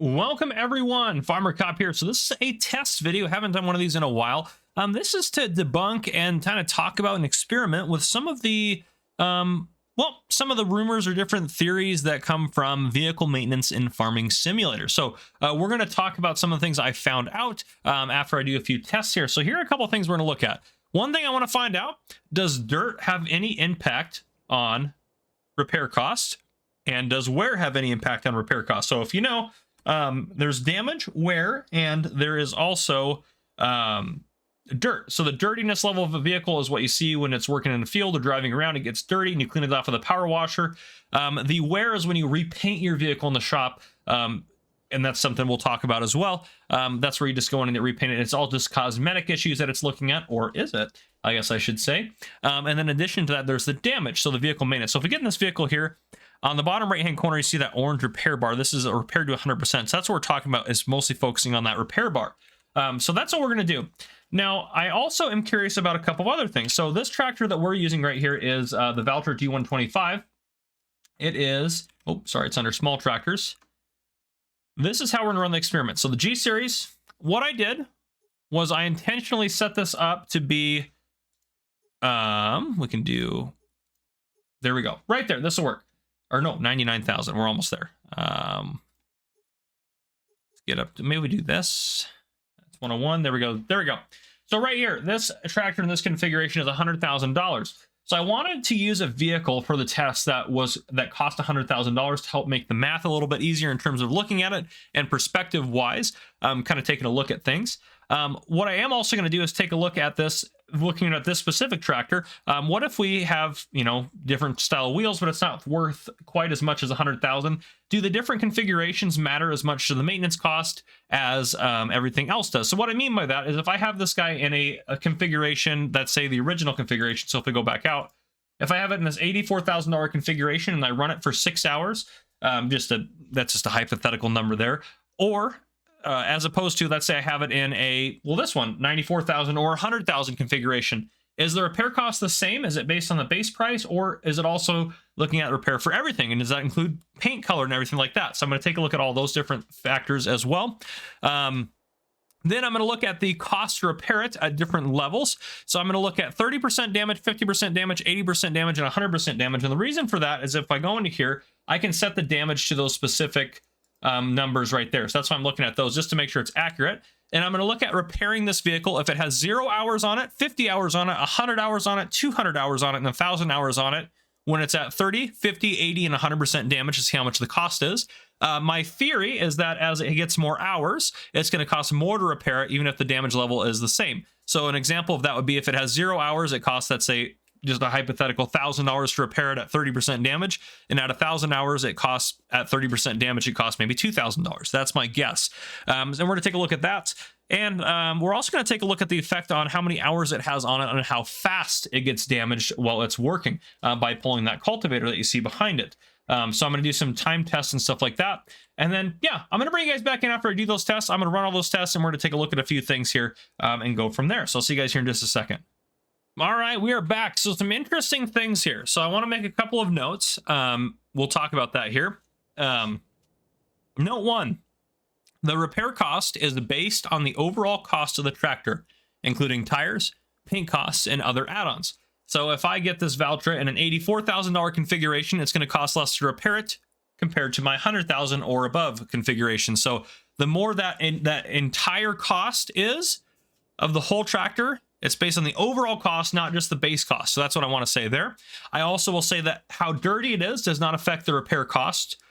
Welcome everyone, Farmer Cop here. So this is a test video. Haven't done one of these in a while. This is to debunk and kind of talk about and experiment with some of the, some of the rumors or different theories that come from vehicle maintenance in Farming Simulator. So we're going to talk about some of the things I found out after I do a few tests here. So here are a couple of things we're going to look at. One thing I want to find out, does dirt have any impact on repair cost? And does wear have any impact on repair cost? So if you know, there's damage, wear, and there is also dirt. So the dirtiness level of a vehicle is what you see when it's working in the field or driving around. It gets dirty and you clean it off with a power washer. The wear is when you repaint your vehicle in the shop, and that's something we'll talk about as well. That's where you just go in and get repainted. It's all just cosmetic issues that it's looking at, or is it? I guess I should say. And then in addition to that, there's the damage. So the vehicle maintenance. So if we get in this vehicle here, on the bottom right-hand corner, you see that orange repair bar. This is a repair to 100%. So that's what we're talking about, is mostly focusing on that repair bar. So that's what we're going to do. Now, I also am curious about a couple of other things. So this tractor that we're using right here is the Valtra G125. It is, oh, sorry, it's under small tractors. This is how we're going to run the experiment. So the G series, what I did was I intentionally set this up to be, we can do, there we go. Right there, this will work. Or no, 99,000. We're almost there. Let's get up to, maybe we do this. That's 101. There we go. There we go. So right here, this tractor in this configuration is $100,000. So I wanted to use a vehicle for the test that cost $100,000 to help make the math a little bit easier in terms of looking at it and perspective wise, kind of taking a look at things. What I am also going to do is take a look at this, looking at this specific tractor. What if we have, you know, different style wheels, but it's not worth quite as much as 100,000? Do the different configurations matter as much to the maintenance cost as everything else does? So what I mean by that is if I have this guy in a configuration that's, say, the original configuration, so if we go back out, if I have it in this $84,000 configuration and I run it for 6 hours, that's just a hypothetical number there, or as opposed to, let's say I have it in a, well, this one, 94,000 or 100,000 configuration. Is the repair cost the same? Is it based on the base price, or is it also looking at repair for everything? And does that include paint color and everything like that? So I'm going to take a look at all those different factors as well. Then I'm going to look at the cost to repair it at different levels. So I'm going to look at 30% damage, 50% damage, 80% damage, and 100% damage. And the reason for that is if I go into here, I can set the damage to those specific numbers right there. So that's why I'm looking at those, just to make sure it's accurate. And I'm going to look at repairing this vehicle if it has 0 hours on it, 50 hours on it, 100 hours on it, 200 hours on it, and 1,000 hours on it, when it's at 30, 50, 80, and 100% damage to see how much the cost is. My theory is that as it gets more hours, it's going to cost more to repair it, even if the damage level is the same. So an example of that would be if it has 0 hours, it costs, let's say, just a hypothetical $1,000 to repair it at 30% damage, and at 1,000 hours it costs, at 30% damage, it costs maybe $2,000. That's my guess. And we're going to take a look at that, and we're also going to take a look at the effect on how many hours it has on it and how fast it gets damaged while it's working by pulling that cultivator that you see behind it. So I'm going to do some time tests and stuff like that, and then yeah, I'm going to bring you guys back in after I do those tests. I'm going to run all those tests, and we're going to take a look at a few things here and go from there. So I'll see you guys here in just a second. All right, we are back. So some interesting things here. So I want to make a couple of notes. We'll talk about that here. Note one, the repair cost is based on the overall cost of the tractor, including tires, paint costs, and other add-ons. So if I get this Valtra in an $84,000 configuration, it's going to cost less to repair it compared to my 100,000 or above configuration. So the more that entire cost is of the whole tractor, it's based on the overall cost, not just the base cost. So that's what I want to say there. I also will say that how dirty it is does not affect the repair cost,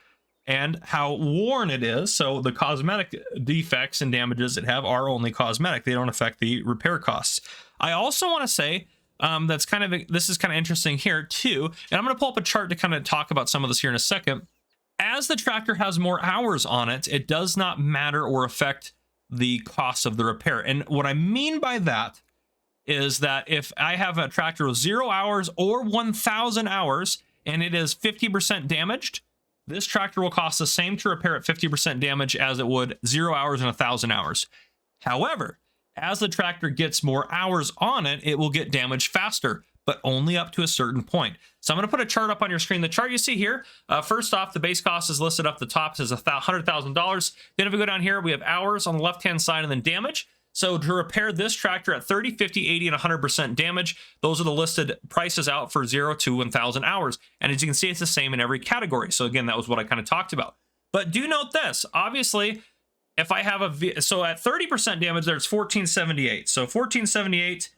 and how worn it is. So the cosmetic defects and damages it have are only cosmetic. They don't affect the repair costs. I also want to say this is kind of interesting here too. And I'm going to pull up a chart to kind of talk about some of this here in a second. As the tractor has more hours on it, it does not matter or affect the cost of the repair. And what I mean by that is that if I have a tractor with 0 hours or 1,000 hours and it is 50% damaged, this tractor will cost the same to repair at 50% damage as it would 0 hours and 1,000 hours. However, as the tractor gets more hours on it, it will get damaged faster. but only up to a certain point. So I'm going to put a chart up on your screen. The chart you see here, first off, the base cost is listed up the top as $100,000. Then if we go down here, we have hours on the left-hand side and then damage. So to repair this tractor at 30, 50, 80, and 100% damage, those are the listed prices out for 0 to 1,000 hours. And as you can see, it's the same in every category. So again, that was what I kind of talked about. But do note this, obviously, if I have so at 30% damage there, it's 1478. So 1478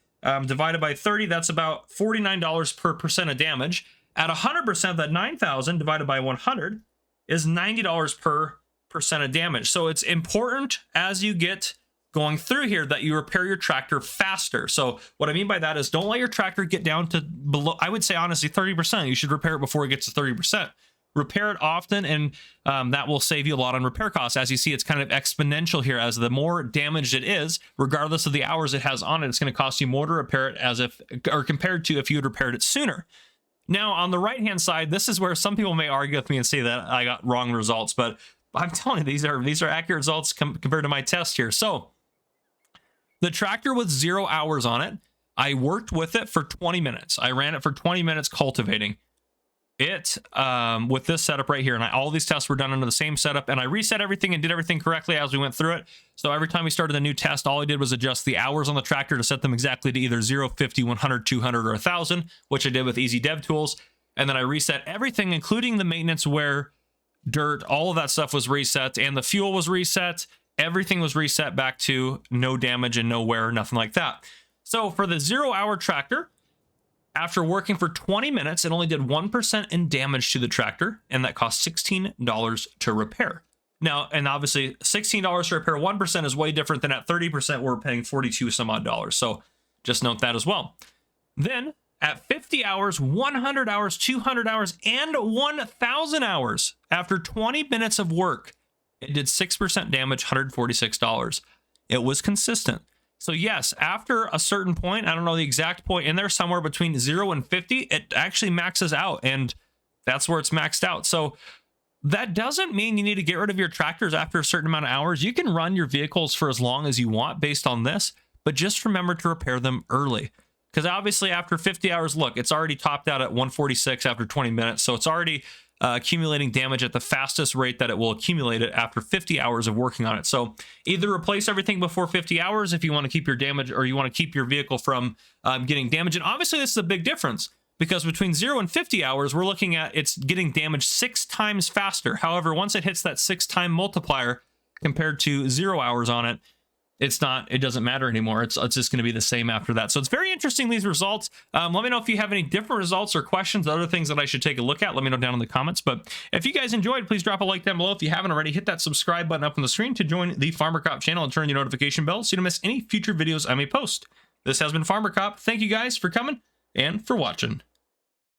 divided by 30, that's about $49 per percent of damage. At 100%, that 9,000 divided by 100 is $90 per percent of damage. So it's important as you get going through here that you repair your tractor faster. So what I mean by that is don't let your tractor get down to below, I would say honestly 30%. You should repair it before it gets to 30%. Repair it often, and that will save you a lot on repair costs. As you see, it's kind of exponential here. As the more damaged it is, regardless of the hours it has on it, it's going to cost you more to repair it as if, or compared to if you had repaired it sooner. Now, on the right-hand side, this is where some people may argue with me and say that I got wrong results, but I'm telling you, these are accurate results compared to my test here. So the tractor with 0 hours on it, I worked with it for 20 minutes. I ran it for 20 minutes cultivating it with this setup right here. And all these tests were done under the same setup. And I reset everything and did everything correctly as we went through it. So every time we started a new test, all I did was adjust the hours on the tractor to set them exactly to either 0, 50, 100, 200, or 1,000, which I did with Easy Dev Tools. And then I reset everything, including the maintenance wear, dirt, all of that stuff was reset, and the fuel was reset. Everything was reset back to no damage and no wear, nothing like that. So for the 0 hour tractor, after working for 20 minutes, it only did 1% in damage to the tractor, and that cost $16 to repair. Now, and obviously $16 to repair 1% is way different than at 30% we're paying 42 some odd dollars. So just note that as well. Then at 50 hours, 100 hours, 200 hours, and 1,000 hours, after 20 minutes of work, it did 6% damage, $146. It was consistent. So yes, after a certain point, I don't know the exact point in there, somewhere between 0 and 50, it actually maxes out, and that's where it's maxed out. So that doesn't mean you need to get rid of your tractors after a certain amount of hours. You can run your vehicles for as long as you want based on this, but just remember to repair them early. Because obviously after 50 hours, look, it's already topped out at 146 after 20 minutes. So it's already accumulating damage at the fastest rate that it will accumulate it after 50 hours of working on it. So either replace everything before 50 hours if you want to keep your damage, or you want to keep your vehicle from getting damaged. And obviously this is a big difference, because between 0 and 50 hours, we're looking at it's getting damaged 6 times faster. However, once it hits that 6-time multiplier compared to 0 hours on it, it doesn't matter anymore. It's just going to be the same after that. So it's very interesting, these results. Let me know if you have any different results or questions, other things that I should take a look at. Let me know down in the comments. But if you guys enjoyed, please drop a like down below. If you haven't already, hit that subscribe button up on the screen to join the Farmer Cop channel and turn your notification bell so you don't miss any future videos I may post. This has been Farmer Cop. Thank you guys for coming and for watching.